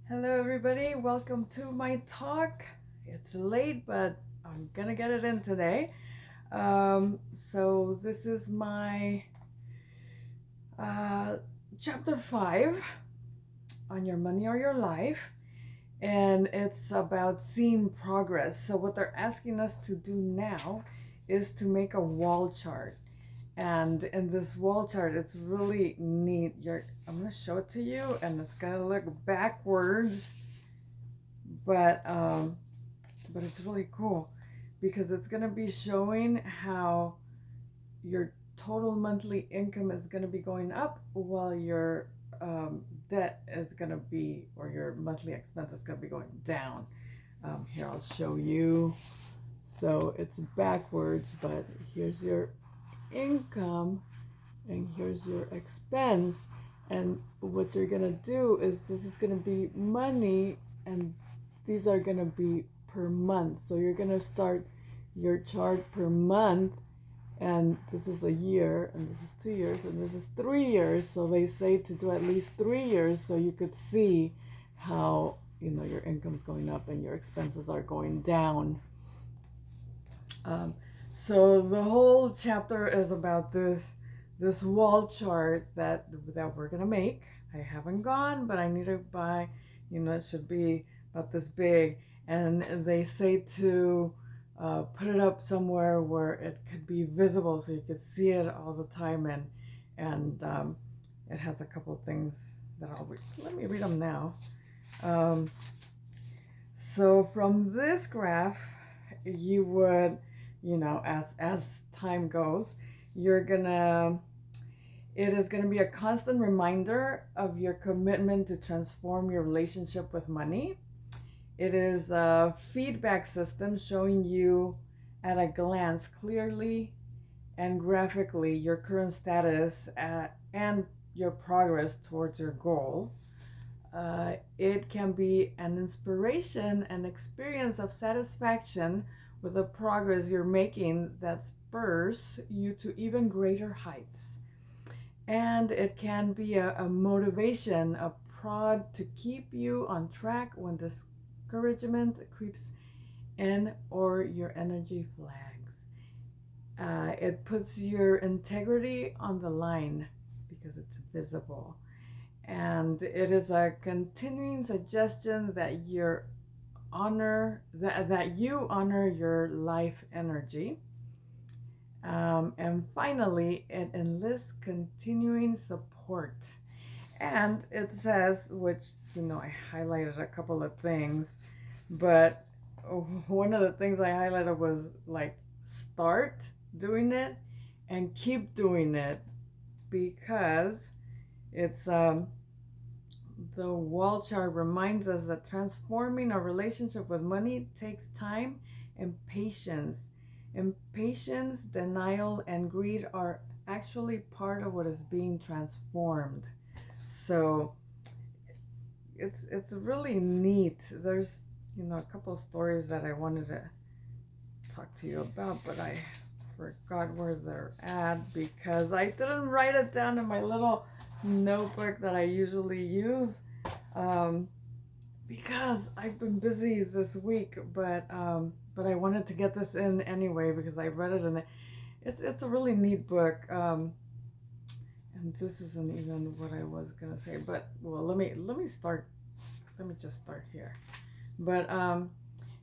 Hello, everybody. Welcome to my talk. It's late, but I'm gonna get it in today. So, this is my uh, chapter 5 on your money or your life, and it's about seeing progress. So, what they're asking us to do now is to make a wall chart. And in this wall chart, it's really neat. I'm gonna show it to you, and it's gonna look backwards, but um, but it's really cool because it's going to be showing how your total monthly income is going to be going up while your debt is going to be, or your monthly expense is going to be going down. Here, I'll show you. So it's backwards, but here's your income and here's your expense. And what you're going to do is this is going to be money, and these are going to be per month. So you're going to start your chart per month, and this is a year, and this is 2 years, and this is 3 years. So they say to do at least 3 years so you could see how your income's going up and your expenses are going down. Um, so the whole chapter is about this wall chart that we're gonna make. I haven't gone, but I need to buy. It should be about this big, and they say to put it up somewhere where it could be visible, so you could see it all the time. And it has a couple of things that I'll read. Let me read them now. Um, so from this graph, you would, as time goes, you're gonna it is going to be a constant reminder of your commitment to transform your relationship with money. It is a feedback system showing you at a glance clearly and graphically your current status and your progress towards your goal. It can be an inspiration and experience of satisfaction with the progress you're making that spurs you to even greater heights. And it can be a motivation, a prod to keep you on track when discouragement creeps in or your energy flags. It puts your integrity on the line because it's visible. And it is a continuing suggestion that that you honor your life energy. And finally, it enlists continuing support. And it says, which, I highlighted a couple of things, but one of the things I highlighted was like start doing it and keep doing it, because it's the wall chart reminds us that transforming a relationship with money takes time and patience. Impatience, denial, and greed are actually part of what is being transformed. So it's really neat. There's a couple of stories that I wanted to talk to you about, but I forgot where they're at because I didn't write it down in my little notebook that I usually use, um, because I've been busy this week. But I wanted to get this in anyway because I read it, and it's a really neat book. And this isn't even what I was gonna say, but well, let me start. Let me just start here. But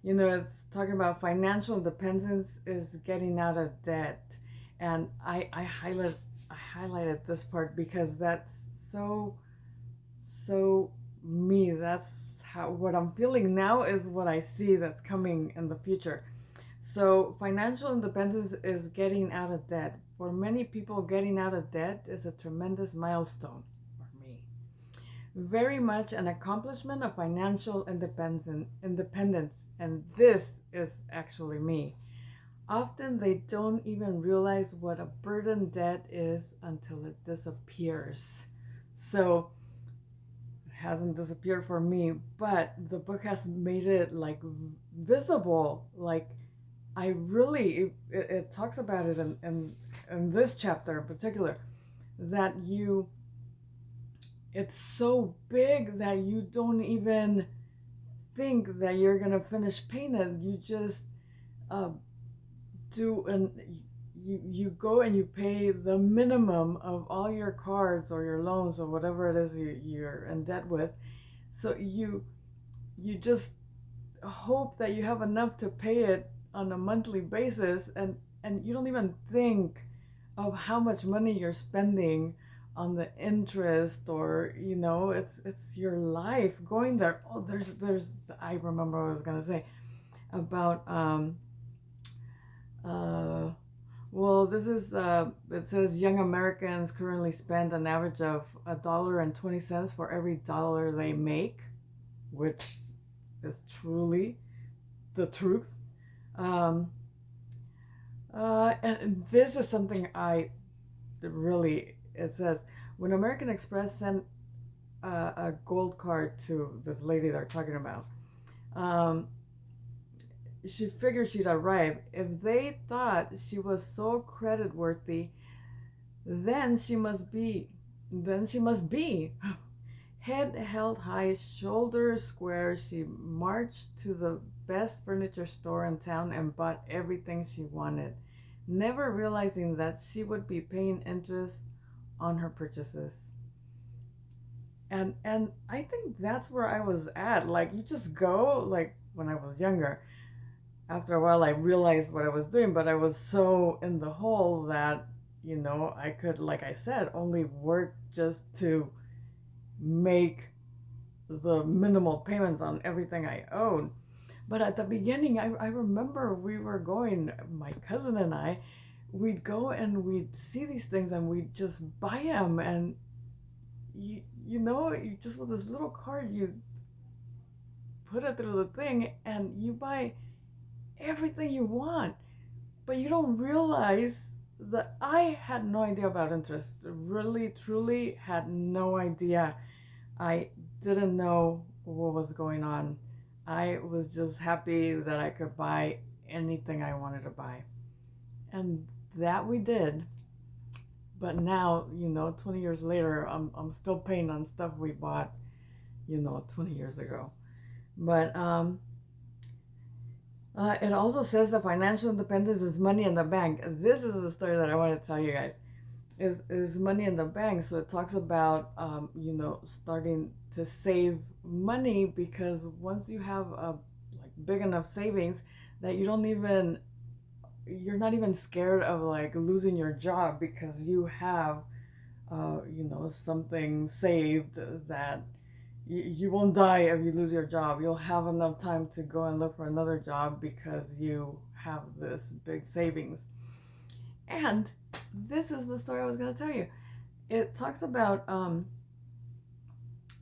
it's talking about financial independence is getting out of debt, and I highlighted this part because that's so me. That's how what I'm feeling now is what I see that's coming in the future. So financial independence is getting out of debt. For many people, getting out of debt is a tremendous milestone. For me, very much an accomplishment of financial independence, and this is actually me. Often they don't even realize what a burden debt is until it disappears. So it hasn't disappeared for me, but the book has made it like visible. Like I really, it talks about it in this chapter in particular, that it's so big that you don't even think that you're gonna finish paying it. You just uh, do and you go and you pay the minimum of all your cards or your loans or whatever it is you're in debt with. So you just hope that you have enough to pay it on a monthly basis, and you don't even think of how much money you're spending on the interest, or it's your life going there. Oh, there's I remember what I was going to say about uh well, this is it says young Americans currently spend an average of $1.20 for every dollar they make, which is truly the truth. Um, and this is something I really, it says, when American Express sent a gold card to this lady they're talking about, um, she figured she'd arrive. If they thought she was so credit worthy, then she must be, then she must be. Head held high, shoulders square, she marched to the best furniture store in town and bought everything she wanted, never realizing that she would be paying interest on her purchases. And I think that's where I was at. Like, you just go, like when I was younger. After a while I realized what I was doing, but I was so in the hole that, I could, like I said, only work just to make the minimal payments on everything I own. But at the beginning, I remember we were going, my cousin and I, we'd go and we'd see these things and we'd just buy them. And you just with this little card, you put it through the thing and you buy everything you want. But you don't realize that I had no idea about interest. Really, truly had no idea. I didn't know what was going on. I was just happy that I could buy anything I wanted to buy. And that we did. But now, 20 years later, I'm still paying on stuff we bought, 20 years ago. But it also says that financial independence is money in the bank. This is the story that I want to tell you guys. Is money in the bank. So it talks about starting to save money, because once you have a like big enough savings that you're not even scared of like losing your job, because you have something saved that you won't die if you lose your job. You'll have enough time to go and look for another job because you have this big savings. And this is the story I was going to tell you. It talks about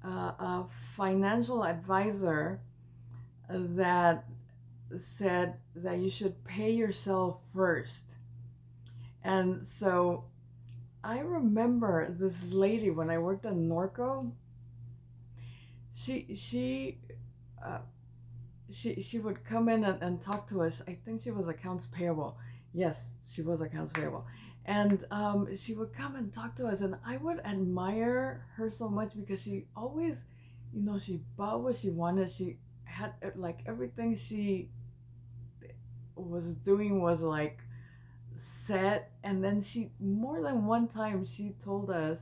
a financial advisor that said that you should pay yourself first. And so I remember this lady when I worked at Norco. Uh, she would come in and talk to us. I think she was accounts payable. Yes, she was accounts payable. And she would come and talk to us, and I would admire her so much because she always, she bought what she wanted. She had like everything she was doing was like set. And then she, more than one time, she told us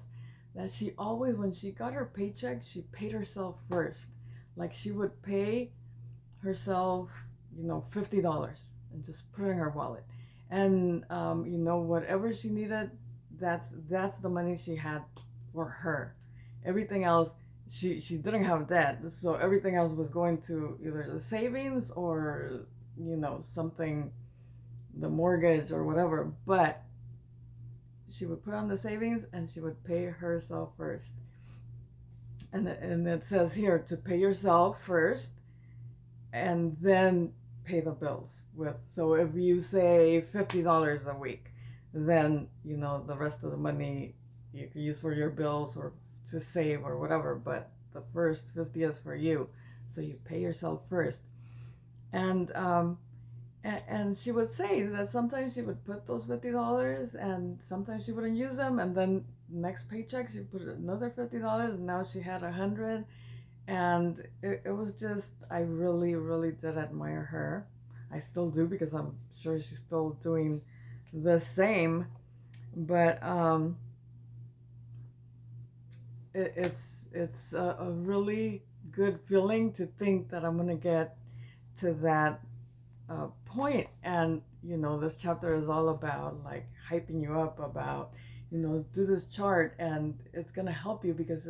that she always, when she got her paycheck, she paid herself first. Like, she would pay herself, $50 and just put it in her wallet. And whatever she needed, that's the money she had for her. Everything else, she didn't have that, so everything else was going to either the savings or something, the mortgage or whatever. But she would put on the savings and she would pay herself first. And it says here to pay yourself first and then pay the bills with. So if you say $50 a week, then the rest of the money you can use for your bills or to save or whatever, but the first 50 is for you. So you pay yourself first. And she would say that sometimes she would put those $50 and sometimes she wouldn't use them, and then next paycheck she put another $50, and now she had 100. And it was just, I really, really did admire her. I still do, because I'm sure she's still doing the same. But it's a really good feeling to think that I'm gonna get to that point. And this chapter is all about like hyping you up about, do this chart, and it's gonna help you, because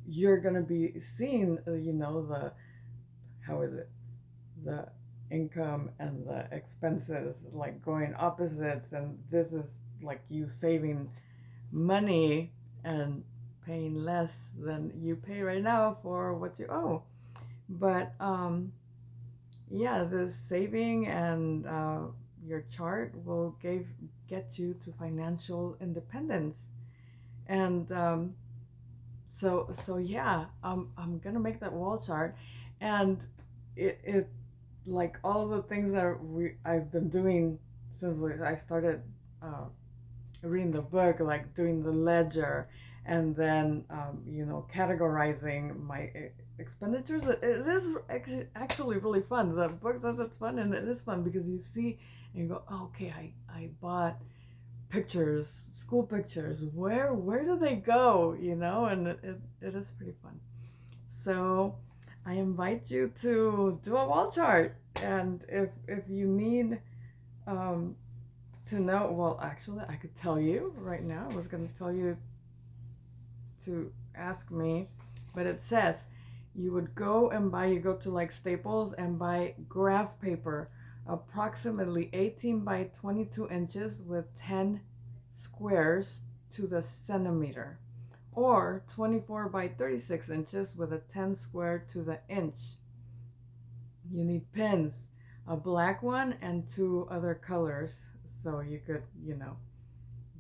you're gonna be seeing, the, how is it, the income and the expenses like going opposites, and this is like you saving money and paying less than you pay right now for what you owe. But yeah, the saving and your chart will get you to financial independence. And so yeah, I'm gonna make that wall chart. And it like all the things that I've been doing since I started reading the book, like doing the ledger, and then categorizing my expenditures. It is actually really fun. The book says it's fun, and it is fun because you see and you go, oh, okay, I bought pictures, school pictures. Where do they go? And it is pretty fun. So I invite you to do a wall chart, and if you need to know, well, actually, I could tell you right now. I was going to tell you to ask me, but it says you would go to like Staples and buy graph paper, approximately 18 by 22 inches with 10 squares to the centimeter, or 24 by 36 inches with a 10 square to the inch. You need pins, a black one and two other colors, so you could,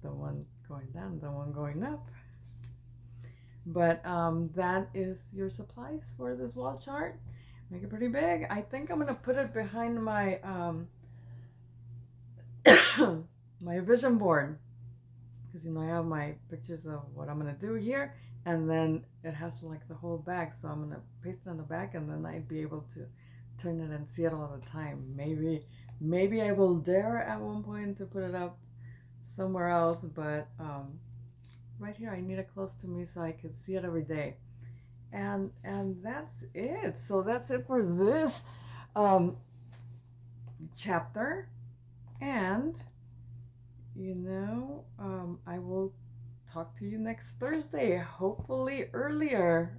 the one going down, the one going up. But that is your supplies for this wall chart. Make it pretty big. I think I'm gonna put it behind my my vision board, because I have my pictures of what I'm gonna do here, and then it has like the whole back, so I'm gonna paste it on the back, and then I'd be able to turn it and see it all the time. Maybe I will dare at one point to put it up somewhere else, but right here I need it close to me so I could see it every day. And that's it. So that's it for this chapter. And I will talk to you next Thursday, hopefully earlier.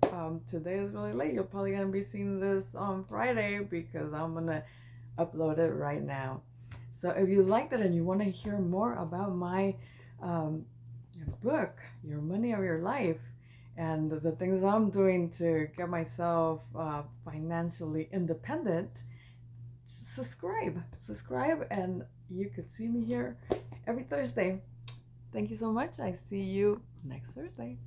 Today is really late. You're probably gonna be seeing this on Friday, because I'm gonna upload it right now. So if you liked it and you want to hear more about my book, Your Money or Your Life, and the things I'm doing to get myself financially independent, subscribe, and you could see me here every Thursday. Thank you so much. I see you next Thursday.